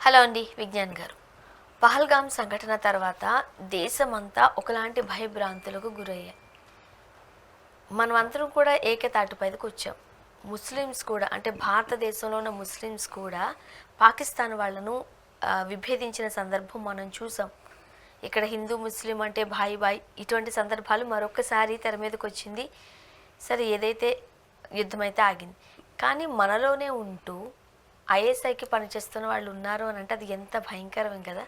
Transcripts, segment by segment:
Hello అండి విజ్ఞాన్ గారు. పహల్గామ్ సంఘటన తర్వాత దేశమంతా ఒకలాంటి భయభ్రాంతులకు గురయ్యాయి. మనమందరం కూడా ఏకతాటిపైకి వచ్చాం. ముస్లిమ్స్ కూడా, అంటే భారతదేశంలో ఉన్న ముస్లిమ్స్ కూడా పాకిస్తాన్ వాళ్ళను విభేదించిన సందర్భం మనం చూసాం. ఇక్కడ హిందూ ముస్లిం అంటే భాయ్ భాయ్, ఇటువంటి సందర్భాలు మరొకసారి తెర మీదకి వచ్చింది. సరే, ఏదైతే యుద్ధమైతే ఆగింది, కానీ మనలోనే ఉంటూ ఐఎస్ఐకి పనిచేస్తున్న వాళ్ళు ఉన్నారు అని అంటే అది ఎంత భయంకరం కదా.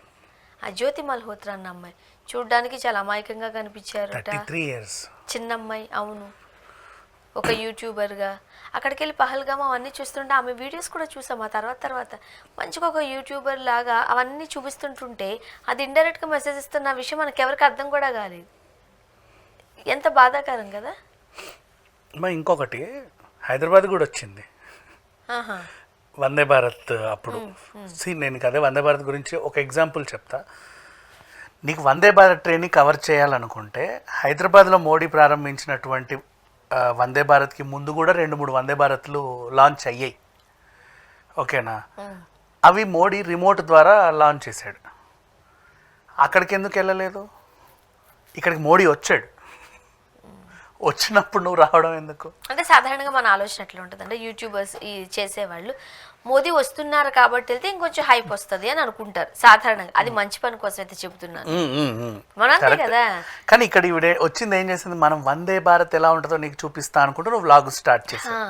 ఆ జ్యోతి మల్హోత్రా అన్న అమ్మాయి చూడ్డానికి చాలా అమాయకంగా కనిపించారు, చిన్న అమ్మాయి. అవును, ఒక యూట్యూబర్గా అక్కడికి వెళ్ళి పహల్గామ్ అవన్నీ చూస్తుంటే ఆమె వీడియోస్ కూడా చూసాం. ఆ తర్వాత మంచిగా ఒక యూట్యూబర్ లాగా అవన్నీ చూపిస్తుంటుంటే అది ఇండైరెక్ట్గా మెసేజ్ ఇస్తున్న విషయం మనకి ఎవరికి అర్థం కూడా కాలేదు. ఎంత బాధాకరం కదా. ఇంకొకటి హైదరాబాద్ కూడా వచ్చింది వందే భారత్ అప్పుడు. నేను అదే వందే భారత్ గురించి ఒక ఎగ్జాంపుల్ చెప్తా. నీకు వందే భారత్ ట్రైన్ని కవర్ చేయాలనుకుంటే హైదరాబాద్లో మోడీ ప్రారంభించినటువంటి వందే భారత్కి ముందు కూడా 2-3 వందే భారత్లు లాంచ్ అయ్యాయి. ఓకేనా? అవి మోడీ రిమోట్ ద్వారా లాంచ్ చేశాడు. అక్కడికి ఎందుకు వెళ్ళలేదు? ఇక్కడికి మోడీ వచ్చాడు. వచ్చినప్పుడు నువ్వు రావడం ఎందుకు? అంటే సాధారణంగా మన ఆలోచన ఎట్లా ఉంటుంది అంటే యూట్యూబర్స్ ఈ చేసేవాళ్ళు మోదీ వస్తున్నారు కాబట్టి వెళ్తే ఇంకొంచెం హైప్ వస్తుంది అని అనుకుంటారు సాధారణంగా. అది మంచి పని కోసం అయితే చెబుతున్నాను, మనంతే కదా. కానీ ఇక్కడ ఇవిడే వచ్చింది ఏం చేసింది, మనం వందే భారత్ ఎలా ఉంటుందో నీకు చూపిస్తా అనుకుంటూ నువ్వు వ్లాగ్ స్టార్ట్ చేసావు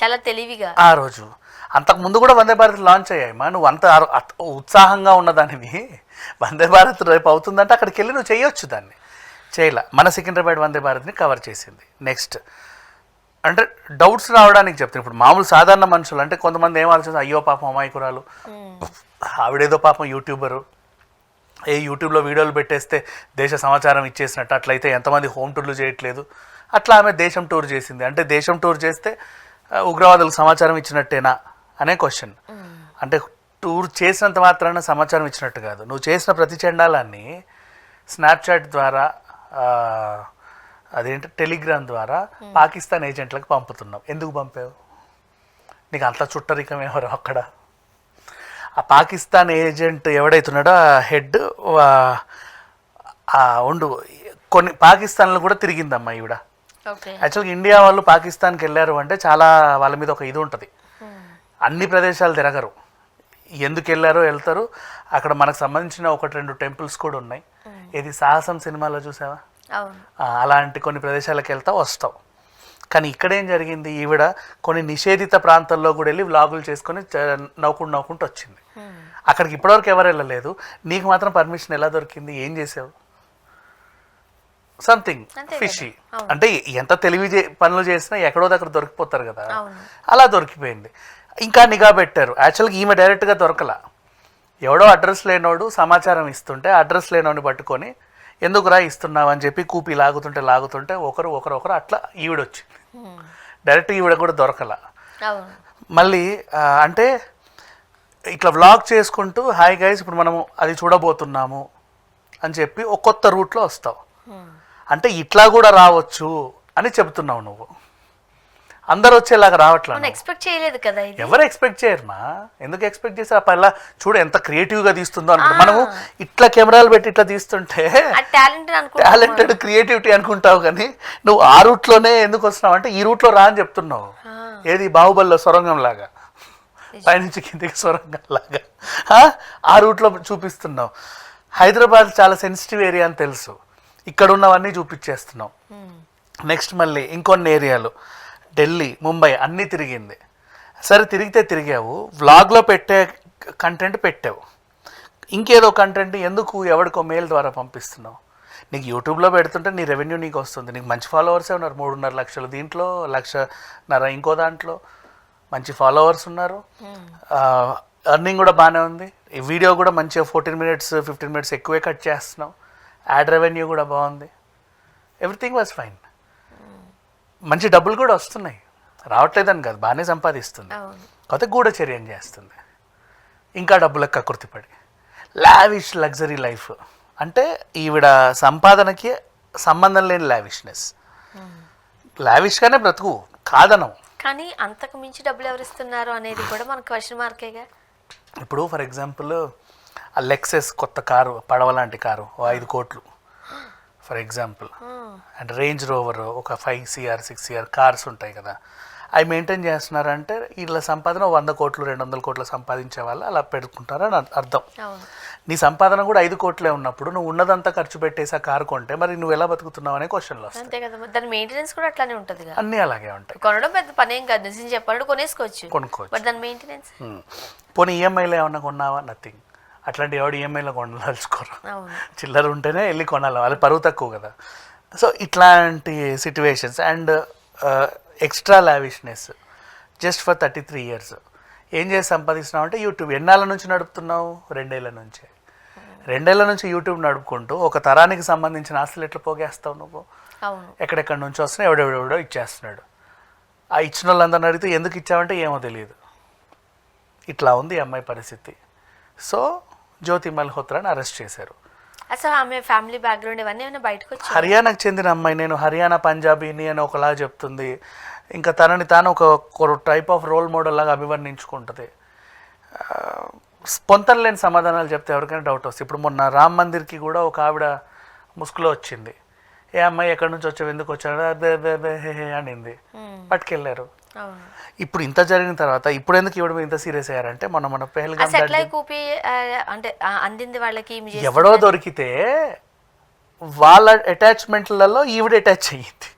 చాలా తెలివిగా. ఆ రోజు అంతకు ముందు కూడా వందే భారత్ లాంచ్ అయ్యాయి. నువ్వు అంత ఉత్సాహంగా ఉన్నదానివి వందే భారత్ రేపు అవుతుందంటే అక్కడికి వెళ్ళి నువ్వు చేయొచ్చు. దాన్ని చేయలే. మన సికింద్రాబాద్ వందే భారత్ని కవర్ చేసింది. నెక్స్ట్ అంటే డౌట్స్ రావడానికి చెప్తాను. ఇప్పుడు మామూలు సాధారణ మనుషులు అంటే కొంతమంది ఏం ఆలోచిస్తారు, అయ్యో పాపం అమాయకురాలు, ఆవిడేదో పాపం యూట్యూబరు, యూట్యూబ్లో వీడియోలు పెట్టేస్తే దేశ సమాచారం ఇచ్చేసినట్టు, అట్లయితే ఎంతమంది హోమ్ టూర్లు చేయట్లేదు. అట్లా ఆమె దేశం టూర్ చేసింది అంటే దేశం టూర్ చేస్తే ఉగ్రవాదులకు సమాచారం ఇచ్చినట్టేనా అనే క్వశ్చన్. అంటే టూర్ చేసినంత మాత్రాన సమాచారం ఇచ్చినట్టు కాదు. నువ్వు చేసిన ప్రతి చండాలాన్ని స్నాప్చాట్ ద్వారా, అదేంటి టెలిగ్రామ్ ద్వారా పాకిస్తాన్ ఏజెంట్లకు పంపుతున్నావు. ఎందుకు పంపావు? నీకు అంత చుట్టరికం ఎవరు అక్కడ? ఆ పాకిస్తాన్ ఏజెంట్ ఎవడైతున్నాడో ఆ హెడ్ ఉండు కొన్ని పాకిస్తాన్లో కూడా తిరిగిందమ్మా ఈవిడ. యాక్చువల్గా ఇండియా వాళ్ళు పాకిస్తాన్కి వెళ్ళారు అంటే చాలా వాళ్ళ మీద ఒక ఇది ఉంటుంది. అన్ని ప్రదేశాలు తిరగరు, ఎందుకు వెళ్ళారో వెళ్తారు. అక్కడ మనకు సంబంధించిన 1-2 టెంపుల్స్ కూడా ఉన్నాయి. ఇది సాహసం సినిమాలో చూసావా? అలాంటి కొన్ని ప్రదేశాలకు వెళ్తా వస్తావు. కానీ ఇక్కడ ఏం జరిగింది, ఈవిడ కొన్ని నిషేధిత ప్రాంతాల్లో కూడా వెళ్ళి వ్లాగులు చేసుకొని నవ్వుకుంటూ వచ్చింది. అక్కడికి ఇప్పటివరకు ఎవరు వెళ్ళలేదు. నీకు మాత్రం పర్మిషన్ ఎలా దొరికింది? ఏం చేసావు? Something fishy. అంటే ఎంత తెలివి పనులు చేసినా ఎక్కడో దగ్గర దొరికిపోతారు కదా, అలా దొరికిపోయింది. ఇంకా నిఘా పెట్టారు. యాక్చువల్గా ఈమె డైరెక్ట్గా దొరకలా. ఎవడో అడ్రస్ లేనోడు సమాచారం ఇస్తుంటే అడ్రస్ లేనోడిని పట్టుకొని ఎందుకురా ఇస్తున్నావు అని చెప్పి కూపి లాగుతుంటే ఒకరు అట్లా ఈవిడొచ్చింది. డైరెక్ట్ ఈవిడ కూడా దొరకలా. మళ్ళీ అంటే ఇట్లా వ్లాగ్ చేసుకుంటూ హాయ్ గైస్ ఇప్పుడు మనము అది చూడబోతున్నాము అని చెప్పి ఒక కొత్త రూట్లో వస్తావు. అంటే ఇట్లా కూడా రావచ్చు అని చెబుతున్నావు నువ్వు. అందరు వచ్చేలాగా రావట్లేదు. ఎక్స్పెక్ట్ చేయలేదు కదా. ఎవరు ఎక్స్పెక్ట్ చేయరుమా? ఎందుకు ఎక్స్పెక్ట్ చేసి అలా చూడు ఎంత క్రియేటివ్గా తీస్తుందో అనుకుంటా. మనము ఇట్లా కెమెరాలు పెట్టి ఇట్లా తీస్తుంటే టాలెంటెడ్ క్రియేటివిటీ అనుకుంటావు, కానీ నువ్వు ఆ రూట్లోనే ఎందుకు వస్తున్నావు అంటే ఈ రూట్లో రా అని చెప్తున్నావు. ఏది బాహుబలిలో సొరంగం లాగా, పైనుంచి కిందికి సొరంగం లాగా ఆ రూట్లో చూపిస్తున్నావు. హైదరాబాద్ చాలా సెన్సిటివ్ ఏరియా అని తెలుసు, ఇక్కడ ఉన్నవన్నీ చూపించేస్తున్నావు. నెక్స్ట్ మళ్ళీ ఇంకొన్ని ఏరియాలు ఢిల్లీ, ముంబై అన్నీ తిరిగింది. సరే, తిరిగావు, వ్లాగ్లో పెట్టే కంటెంట్ పెట్టావు. ఇంకేదో కంటెంట్ ఎందుకు ఎవరికో మెయిల్ ద్వారా పంపిస్తున్నావు? నీకు యూట్యూబ్లో పెడుతుంటే నీ రెవెన్యూ నీకు వస్తుంది. నీకు మంచి ఫాలోవర్సే ఉన్నారు, 3.5 లక్షలు, దీంట్లో 1.5 ఇంకో దాంట్లో మంచి ఫాలోవర్స్ ఉన్నారు. ఎర్నింగ్ కూడా బాగానే ఉంది. ఈ వీడియో కూడా మంచిగా 14 మినిట్స్ 15 మినిట్స్ ఎక్కువే కట్ చేస్తున్నావు. యాడ్ రెవెన్యూ కూడా బాగుంది. Everything was fine. మంచి డబ్బులు కూడా వస్తున్నాయి, రావట్లేదని కాదు, బాగానే సంపాదిస్తుంది. కొత్త గూఢచర్యం చేస్తుంది, ఇంకా డబ్బులకు కకృతిపడి లావిష్ లగ్జరీ లైఫ్. అంటే ఈవిడ సంపాదనకి సంబంధం లేని లావిష్నెస్. లావిష్గానే బ్రతుకు కాదనం, కానీ అంతకు మించి డబ్బులు ఎవరిస్తున్నారు అనేది కూడా మనకు క్వశ్చన్ మార్కేగా. ఇప్పుడు ఫర్ ఎగ్జాంపుల్ ఆ లెక్సెస్ కొత్త కారు, పడవ లాంటి కారు 5 కోట్లు for example. And range rover ఒక 5 CR 6 CR కార్స్ ఉంటాయి కదా, అవి మెయింటైన్ చేస్తున్నారంటే వీళ్ళ సంపాదన 100 కోట్లు 200 కోట్లు సంపాదించే వాళ్ళు అలా పెట్టుకుంటారని అర్థం. నీ సంపాదన కూడా 5 కోట్లే ఉన్నప్పుడు నువ్వు ఉన్నదంతా ఖర్చు పెట్టేసి ఆ కారు కొంటే మరి నువ్వు ఎలా బతుకుతున్నావు అనే క్వశ్చన్లు వస్తాయి. అంతే కదా, దాని మెయింటెనెన్స్ కూడా అట్లానే ఉంటుంది. అన్నీ అలాగే ఉంటాయి. కొనడం పెద్ద పని ఏం కాదు, నిజం చెప్పాలంటే కొనుక్కోవచ్చు. బట్ దాని మెయింటెనెన్స్ పోనీ ఈఎంఐలో ఏమన్నా కొన్నావా? నథింగ్. అట్లాంటి ఎవడు ఈఎంఐలో కొనదలుచుకోరు. చిల్లర ఉంటేనే వెళ్ళి కొనాలి, వాళ్ళు పరువు తక్కువ కదా. సో ఇట్లాంటి situations and extra lavishness just for 33 years. ఏం చేసి సంపాదిస్తున్నావు అంటే యూట్యూబ్. ఎన్నాళ్ళ నుంచి నడుపుతున్నావు? 2 ఏళ్ళ నుంచి. 2 ఏళ్ళ నుంచి యూట్యూబ్ నడుపుకుంటూ ఒక తరానికి సంబంధించిన ఆస్తులు ఎట్లా పోగేస్తావు నువ్వు? ఎక్కడెక్కడి నుంచి వస్తున్నావు, ఎవడెవడెవడో ఇచ్చేస్తున్నాడు. ఆ ఇచ్చిన వాళ్ళందరిని అడిగితే ఎందుకు ఇచ్చావంటే ఏమో తెలియదు. ఇట్లా ఉంది ఈ అమ్మాయి పరిస్థితి. సో జ్యోతి మల్హోత్రాని అరెస్ట్ చేశారు. అసలు ఆమె ఫ్యామిలీ బ్యాక్గ్రౌండ్ ఇవన్నీ ఏమైనా బయటకు వచ్చి, హర్యానాకు చెందిన అమ్మాయి, నేను హర్యానా పంజాబీని అని ఒకలా చెప్తుంది. ఇంకా తనని తాను ఒక టైప్ ఆఫ్ రోల్ మోడల్ లాగా అభివర్ణించుకుంటుంది. పొంతన లేని సమాధానాలు చెప్తే ఎవరికైనా డౌట్ వస్తుంది. ఇప్పుడు మొన్న రామ్ మందిర్కి కూడా ఒక ఆవిడ ముసుగులో వచ్చింది. ఏ అమ్మాయి ఎక్కడి నుంచి వచ్చావు, ఎందుకు వచ్చాడు, అదే అనింది, పట్టుకెళ్ళారు. ఇప్పుడు ఇంత జరిగిన తర్వాత ఇప్పుడు ఎందుకు ఇవ్వడం ఇంత సీరియస్ అయ్యారంటే మన పెహల్గాం అంటే అందింది వాళ్ళకి ఎవడో దొరికితే వాళ్ళ అటాచ్మెంట్లలో ఈవిడ అటాచ్ అయ్యింది.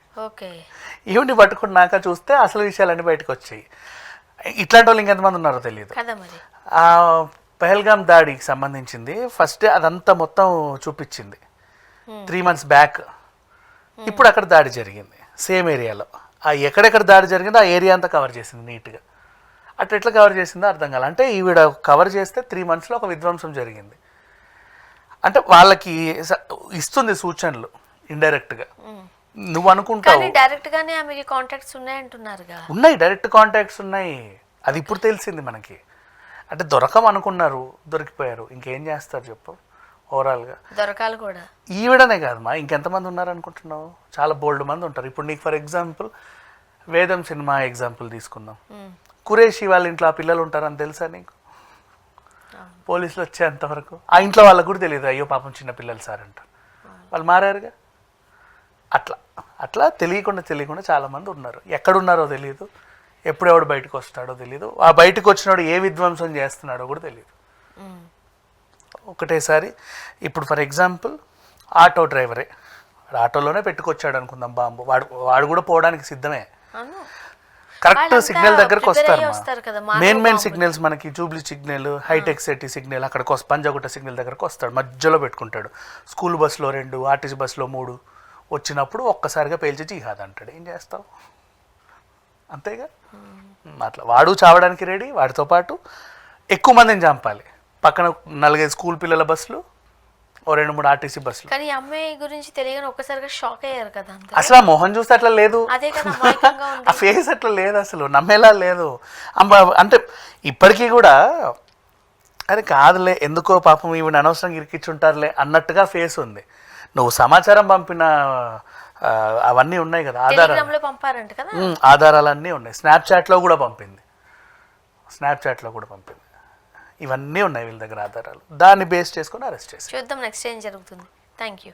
ఈవిడిని పట్టుకున్నాక చూస్తే అసలు విషయాలన్నీ బయటకు వచ్చాయి. ఇట్లాంటి వాళ్ళు ఇంకెంతమంది ఉన్నారో తెలియదు. ఆ పెహల్గాం దాడికి సంబంధించింది ఫస్ట్ అదంతా మొత్తం చూపించింది 3 months బ్యాక్. ఇప్పుడు అక్కడ దాడి జరిగింది సేమ్ ఏరియాలో. ఆ ఎక్కడెక్కడ దాడి జరిగిందో ఆ ఏరియా అంతా కవర్ చేసింది నీట్గా. అట్లా ఎట్లా కవర్ చేసిందో అర్థం కాదు. అంటే ఈవిడ కవర్ చేస్తే 3 monthsలో ఒక విధ్వంసం జరిగింది. అంటే వాళ్ళకి ఇస్తుంది సూచనలు ఇండైరెక్ట్గా. నువ్వు అనుకుంటావు డైరెక్ట్ గానే ఆమెకి కాంటాక్ట్స్ ఉన్నాయంటున్నారుగా. ఉన్నాయి, డైరెక్ట్ కాంటాక్ట్స్ ఉన్నాయి. అది ఇప్పుడు తెలిసింది మనకి. అంటే దొరకమనుకున్నారు, దొరికిపోయారు. ఇంకేం చేస్తారు చెప్పు? ఓవరాల్గా దొరకాలి కూడా. ఈవిడనే కాదమ్మా, ఇంకెంతమంది ఉన్నారనుకుంటున్నావు? చాలా బోల్డ్ మంది ఉంటారు. ఇప్పుడు నీకు ఫర్ ఎగ్జాంపుల్ వేదం సినిమా ఎగ్జాంపుల్ తీసుకుందాం. కురేషి వాళ్ళ ఇంట్లో ఆ పిల్లలు ఉంటారని తెలుసా నీకు? పోలీసులు వచ్చేంతవరకు ఆ ఇంట్లో వాళ్ళకు కూడా తెలియదు. అయ్యో పాపం చిన్న పిల్లలు సార్ అంటారు. వాళ్ళు మారారుగా. అట్లా అట్లా తెలియకుండా చాలామంది ఉన్నారు. ఎక్కడున్నారో తెలియదు, ఎప్పుడెవడు బయటకు వస్తాడో తెలియదు, ఆ బయటకు వచ్చినాడు ఏ విధ్వంసం చేస్తున్నాడో కూడా తెలియదు. ఒకటేసారి ఇప్పుడు ఫర్ ఎగ్జాంపుల్ ఆటో డ్రైవరే, వాడు ఆటోలోనే పెట్టుకొచ్చాడు అనుకుందాం బాంబు. వాడు కూడా పోవడానికి సిద్ధమే. కరెక్ట్ సిగ్నల్ దగ్గరకు వస్తారు. మెయిన్ సిగ్నల్స్ మనకి jubilee signal, hitech city signal, అక్కడికి పంజాగుట్ట సిగ్నల్ దగ్గరకు వస్తాడు, మధ్యలో పెట్టుకుంటాడు. స్కూల్ బస్సులో 2, ఆర్టీసీ బస్సులో 3 వచ్చినప్పుడు ఒక్కసారిగా పేల్చి జిహాద్ అంటాడు. ఏం చేస్తావు? అంతేగా. అట్లా వాడు చావడానికి రెడీ, వాడితో పాటు ఎక్కువ మందిని చంపాలి. పక్కన 4-5 స్కూల్ పిల్లల బస్సులు, 2-3 ఆర్టీసీ బస్సులు. కానీ అమ్మాయి గురించి తెలియని ఒక్కసారిగా షాక్ అయ్యారు కదా. అసలు ఆ మొహం చూస్తే అట్లా లేదు, ఆ ఫేస్ అట్లా లేదు, అసలు నమ్మేలా లేదు. అంటే ఇప్పటికీ కూడా అది కాదులే, ఎందుకో పాపం ఈవిడ అనవసరంగా ఇరికిచ్చుంటారులే అన్నట్టుగా ఫేస్ ఉంది. నువ్వు సమాచారం పంపిన అవన్నీ ఉన్నాయి కదా, ఆధారాలన్నీ ఉన్నాయి. స్నాప్చాట్లో కూడా పంపింది, ఇవన్నీ ఉన్నాయి వీళ్ళ దగ్గర ఆధారాలు. దాన్ని బేస్ చేసుకొని అరెస్ట్ చేసి చూద్దాం నెక్స్ట్ ఏం జరుగుతుంది. Thank you.